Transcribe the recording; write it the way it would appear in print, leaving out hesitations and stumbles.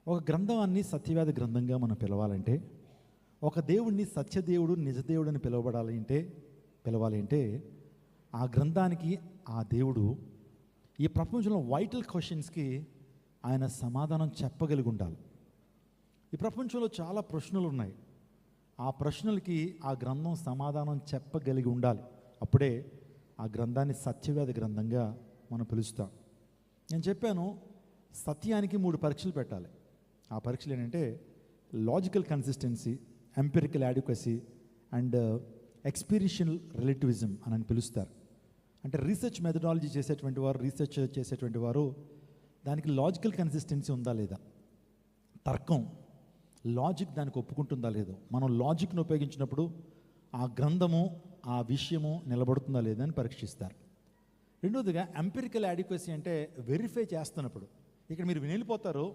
ఒక గ్రంథాన్ని సత్యవేద గ్రంథంగా మనం పిలవాలంటే, ఒక దేవుణ్ణి సత్యదేవుడు నిజదేవుడు అని పిలవాలి అంటే ఆ గ్రంథానికి ఆ దేవుడు ఈ ప్రపంచంలో వైటల్ క్వశ్చన్స్కి ఆయన సమాధానం చెప్పగలిగి ఉండాలి. ఈ ప్రపంచంలో చాలా ప్రశ్నలు ఉన్నాయి. ఆ ప్రశ్నలకి ఆ గ్రంథం సమాధానం చెప్పగలిగి ఉండాలి. అప్పుడే ఆ గ్రంథాన్ని సత్యవేద గ్రంథంగా మనం పిలుస్తాం. నేను చెప్పాను, సత్యానికి 3 పరీక్షలు పెట్టాలి. ఆ పరీక్షలు ఏంటంటే logical consistency, empirical adequacy and experiential relativism అని పిలుస్తారు. అంటే రీసెర్చ్ మెథడాలజీ రీసెర్చ్ చేసేటువంటి వారు దానికి లాజికల్ కన్సిస్టెన్సీ ఉందా లేదా, తర్కం లాజిక్ దానికి ఒప్పుకుంటుందా లేదో, మనం లాజిక్ను ఉపయోగించినప్పుడు ఆ గ్రంథము ఆ విషయము నిలబడుతుందా లేదా అని పరీక్షిస్తారు. రెండోదిగా ఎంపిరికల్ యాడిక్వసీ అంటే వెరిఫై చేస్తున్నప్పుడు. ఇక్కడ మీరు వెళ్ళిపోతారు,